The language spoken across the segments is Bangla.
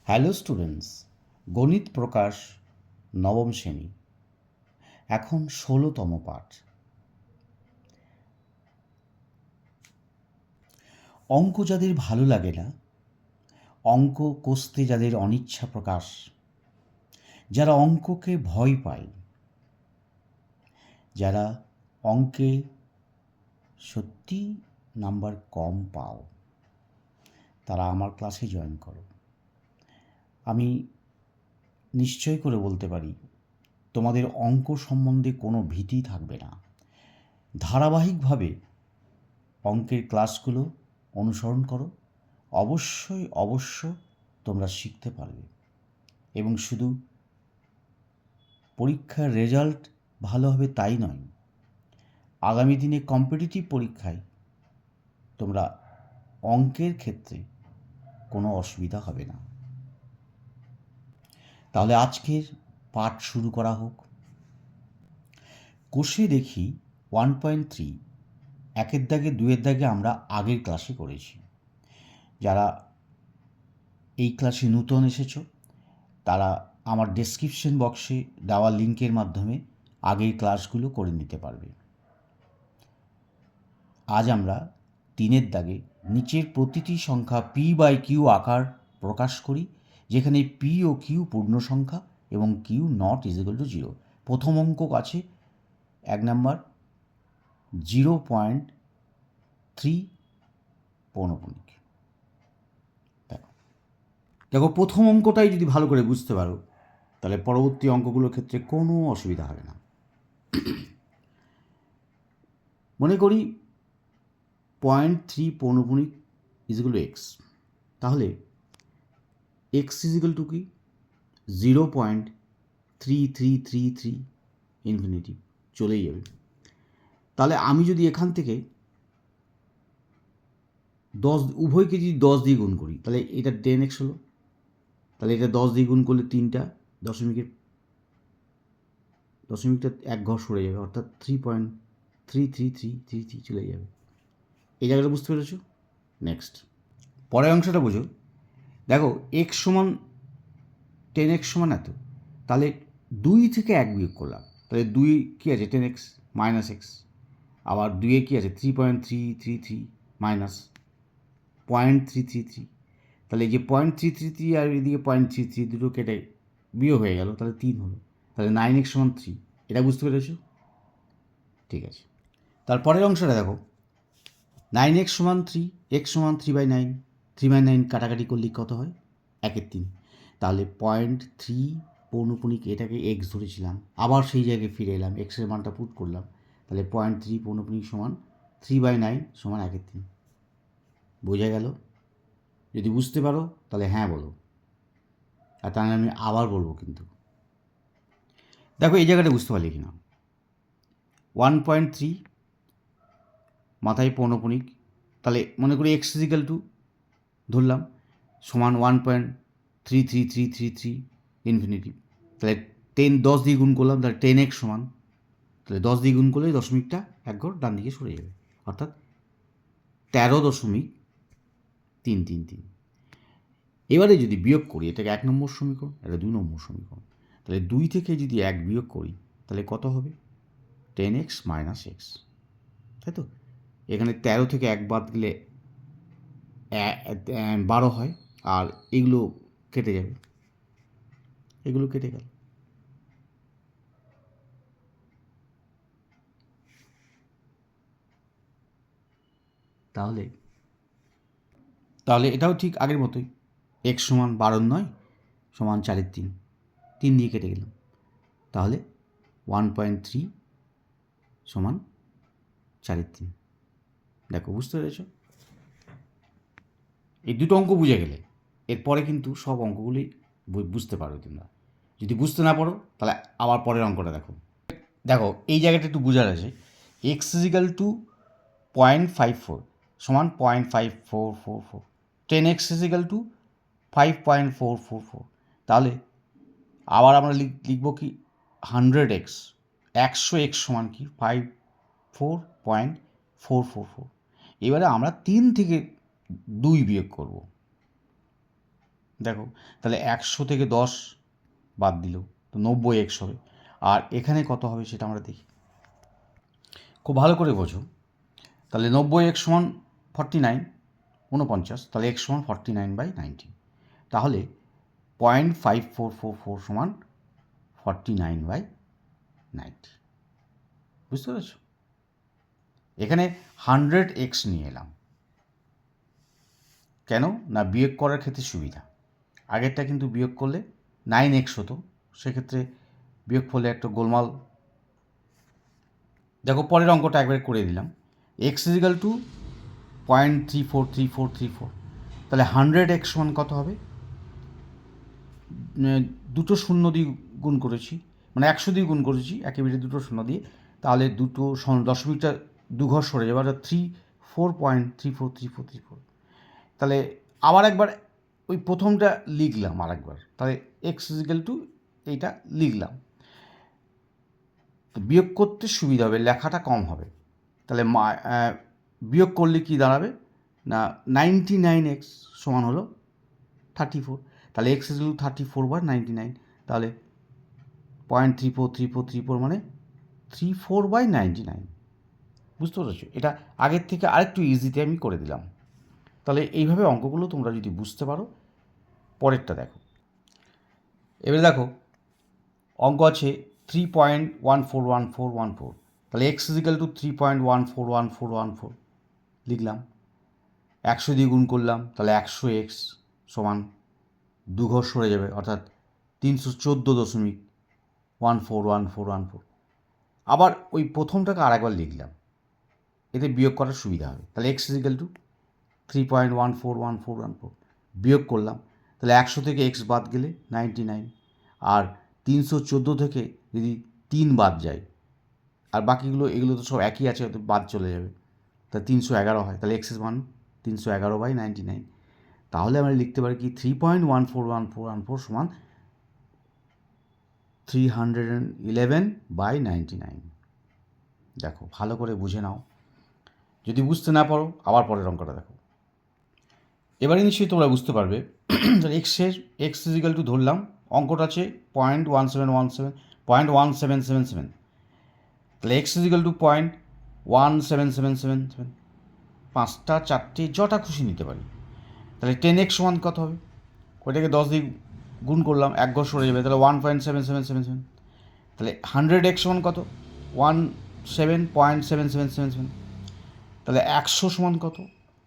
হ্যালো স্টুডেন্টস, গণিত প্রকাশ নবম শ্রেণী, এখন ১৬তম পাঠ। অঙ্ক যাদের ভালো লাগে না, অঙ্ক কষতে যাদের অনিচ্ছা প্রকাশ, যারা অঙ্ককে ভয় পায়, যারা অঙ্কে সত্যি নাম্বার কম পাও, তারা আমার ক্লাসে জয়েন করো। আমি নিশ্চয় করে বলতে পারি তোমাদের অঙ্ক সম্বন্ধে কোনো ভীতি থাকবে না। ধারাবাহিকভাবে অঙ্কের ক্লাসগুলো অনুসরণ করো, অবশ্য তোমরা শিখতে পারবে। এবং শুধু পরীক্ষার রেজাল্ট ভালো হবে তাই নয়, আগামী দিনে কম্পিটিটিভ পরীক্ষায় তোমরা অঙ্কের ক্ষেত্রে কোনো অসুবিধা হবে না। তাহলে আজকের পাঠ শুরু করা হোক। কোষে দেখি 1.3 একের দাগে দুয়ের দাগে আমরা আগের ক্লাসে করেছি। যারা এই ক্লাসে নূতন এসেছো তারা আমার ডেসক্রিপশন বক্সে দেওয়া লিঙ্কের মাধ্যমে আগের ক্লাসগুলো করে নিতে পারবে। আজ আমরা 3-এর দাগে নিচের প্রতিটি সংখ্যা p/q আকার প্রকাশ করি, যেখানে p ও q পূর্ণ সংখ্যা এবং q নট ইজিক্যাল টু 0। প্রথম অঙ্ক আছে 1 নম্বর 0.3 পৌনপুণিক। দেখো প্রথম অঙ্কটাই যদি ভালো করে বুঝতে পারো তাহলে পরবর্তী অঙ্কগুলোর ক্ষেত্রে কোনো অসুবিধা হবে না। মনে করি 0.3 পৌনপুণিক ইজিক্যাল টু এক্স, তাহলে এক্স ইজিক্যাল টু কি 0.3333 ইনফিনিটি চলেই যাবে। তাহলে আমি যদি এখান থেকে 10 উভয়কে যদি 10 দিয়ে গুণ করি তাহলে এটা 10x হলো, তাহলে এটা 10 দিয়ে গুণ করলে 3টা দশমিকটা এক ঘর সরে যাবে, অর্থাৎ 3.33333 চলে যাবে। এই জায়গাটা বুঝতে পেরেছো? নেক্সট পরের অংশটা বোঝো। দেখো এক্স সমান 10x সমান এত, তাহলে 2 থেকে 1 বিয়োগ করলাম, তাহলে 2 কী আছে 10x মাইনাস এক্স, আবার 2-এ কী আছে 3.333 মাইনাস 0.333, তাহলে এই যে 0.333 আর এদিকে 0.33 দুটো কেটে বিয়োগ হয়ে গেল, তাহলে 3 হলো, তাহলে 9x সমান 3। এটা বুঝতে পেরেছো? ঠিক আছে, তারপরের অংশটা দেখো 9x সমান 3, x সমান 3/9, 3/9 কাটাকাটি করলে কত হয় 1/3। তাহলে 0.3 পৌনপুণিক এটাকে এক্স ধরেছিলাম, আবার সেই জায়গায় ফিরে এলাম, এক্সের মানটা পুট করলাম, তাহলে 0.3 পৌনপুণিক সমান 3/9 সমান 1/3। বোঝা গেল? যদি বুঝতে পারো তাহলে হ্যাঁ বলো, আর তাহলে আমি আবার বলবো। কিন্তু দেখো এই জায়গাটা বুঝতে পারলি কিনা, 1.3 মাথায় পৌনপুণিক, তাহলে মনে করি এক্স ইজিক্যাল টু ধরলাম সমান 1.33333 ইনফিনিটি, তাহলে 10 দিয়ে গুণ করলাম, তাহলে 10x সমান, তাহলে 10 দিয়ে গুণ করলে দশমিকটা এক ঘর ডান দিকে সরে যাবে, অর্থাৎ 13.333। এবারে যদি বিয়োগ করি, এটাকে 1 নম্বর সমীকরণ, এটা 2 নম্বর সমীকরণ, তাহলে 2 থেকে যদি 1 বিয়োগ করি তাহলে কত হবে 10x মাইনাস এক্স, তাই তো? এখানে 13 থেকে 1 বাদ দিলে 12 হয়, আর এগুলো কেটে যাবে, এগুলো কেটে গেল। তাহলে এটাও ঠিক আগের মতোই, এক্স সমান 12 সমান 4/3, 3 দিয়ে কেটে গেলাম, তাহলে 1.3 সমান 4/3। দেখো বুঝতে পেরেছ? এই দুটো অঙ্ক বুঝে গেলে এরপরে কিন্তু সব অঙ্কগুলি বুঝতে পারো তোমরা। যদি বুঝতে না পারো তাহলে আবার পরের অঙ্কটা দেখো। দেখো এই জায়গাটা একটু বোঝার আছে, এক্স ইজিক্যাল টু 0.54 সমান 0.5444, 10x ইজিক্যাল টু 5.444। তাহলে আবার আমরা লিখব কি 100x, 100x সমান কি 54.444। এবারে আমরা 3 থেকে 2 বিয়োগ করব, দেখো তাহলে 100 থেকে 10 বাদ দিল তো 90x হবে। আর এখানে কত হবে সেটা আমরা দেখি, খুব ভালো করে বোঝো। তাহলে 90x সমান 49, 49, তাহলে x সমান 49/90। তাহলে 0.5444 সমান 49/90। বুঝতে পেরেছ? এখানে 100x নিয়ে এলাম কেন না, বিয়োগ করার ক্ষেত্রে সুবিধা। আগেরটা কিন্তু বিয়োগ করলে 9x হতো, সেক্ষেত্রে বিয়োগ ফলে একটা গোলমাল। দেখো পরের অঙ্কটা একবার করে দিলাম। x = 0.343434, তাহলে 100x সমান কত হবে? দুটো শূন্য দিয়ে গুণ করেছি, মানে 100 দিয়ে গুণ করেছি একেবারে দুটো শূন্য দিয়ে, তাহলে দুটো দশমিকটা দুঘর সরে যাবে, অর্থাৎ 34.343434। তাহলে আবার একবার ওই প্রথমটা লিখলাম আরেকবার, তাহলে x = এইটা লিখলাম। তো বিয়োগ করতে সুবিধা হবে, লেখাটা কম হবে। তাহলে বিয়োগ করলে কি দাঁড়াবে না, 99x সমান হলো 34। তাহলে x = 34/99, তাহলে 0.343434 মানে 34/99। বুঝতে পেরেছো? এটা আগের থেকে আরেকটু ইজিতে আমি করে দিলাম। তাহলে এইভাবে অঙ্কগুলো তোমরা যদি বুঝতে পারো। পরেরটা দেখো, এবারে দেখো অঙ্ক আছে 3.141414, তাহলে x = 3.141414 লিখলাম। 100 দিয়ে গুণ করলাম, তাহলে 100x সমান দুঘর সরে যাবে, অর্থাৎ 314.141414। আবার ওই প্রথমটাকে আরেকবার লিখলাম, এতে বিয়োগ করার সুবিধা হবে। তাহলে x = 3.141414 বিয়োগ করলাম, তাহলে 100 থেকে x বাদ গেলে 99, আর 314 থেকে যদি 3 বাদ যায়, আর বাকিগুলো এগুলো তো সব একই আছে, তো বাদ চলে যাবে, তা 311 হয়। তাহলে x এর মান 311/99। তাহলে আমরা লিখতে পারি কি 3.141414 সমান 311/99। দেখো ভালো করে বুঝে নাও, যদি বুঝতে না পারো আবার পরের অঙ্কটা দেখো। এবারে নিশ্চয়ই তোমরা বুঝতে পারবে। x = ধরলাম অঙ্কটা আছে 0.1717, তাহলে x = 0.17777, 5টা 4টে যটা খুশি নিতে পারি। তাহলে 10x সমান কত হবে? ওইটাকে 10 দিয়ে গুণ করলাম, এক ঘর সরে যাবে, তাহলে 1.7777। তাহলে 100x সমান কত? 17.7777। তাহলে 100 সমান কত?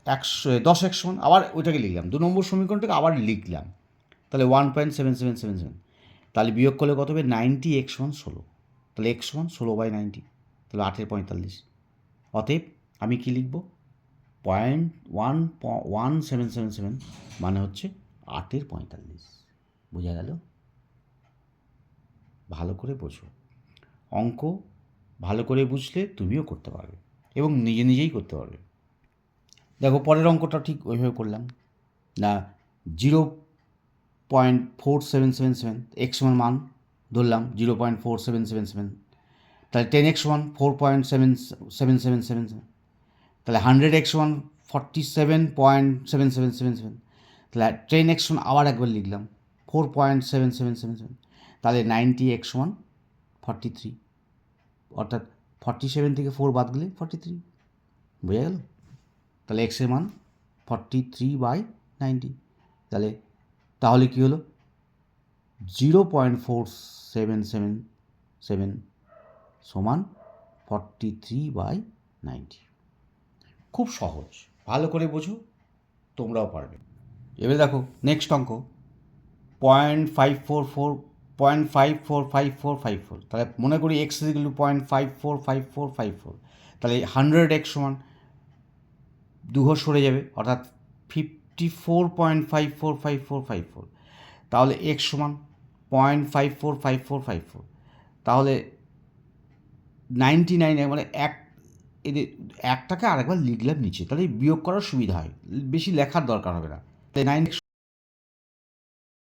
10x সমান, আবার ওইটাকে লিখলাম, 2 নম্বর সমীকরণটাকে আবার লিখলাম, তাহলে 1.7777। তাহলে বিয়োগ করলে কত হবে? 90x সমান 16, তাহলে x সমান 16/90, তাহলে 8/45। অতএব আমি কি লিখব? 0.1777 মানে হচ্ছে 8/45। বোঝা গেল? ভালো করে বোঝো, অঙ্ক ভালো করে বুঝলে তুমিও করতে পারবে এবং নিজে নিজেই করতে পারবে। দেখো পরের অঙ্কটা ঠিক ওইভাবে করলাম না, 0.4777 এক্স মান ধরলাম 0.4777, তাহলে 10x সমান 4.7777, তাহলে 100x সমান 47.7777, তাহলে 10x সমান আবার একবার লিখলাম 4.7777, তাহলে 90x সমান 43, অর্থাৎ 47 থেকে 4 বাদ গেলে 43। বোঝা গেল? তাহলে x এর মান 43/90। তাহলে কী হলো? 0.4777 সমান 43/90। খুব সহজ, ভালো করে বোঝো, তোমরাও পারবে। এবারে দেখো নেক্সট অঙ্ক 0.545454, তাহলে মনে করি x = 0.545454, তাহলে 100x সমান দুঘর সরে যাবে, অর্থাৎ 54.545454, তাহলে x সমান 0.545454, তাহলে 99 মানে এদের একটাকে আরেকবার লিখলাম নিচে, তাহলে বিয়োগ করার সুবিধা হয়, বেশি লেখার দরকার হবে না। তাই 9x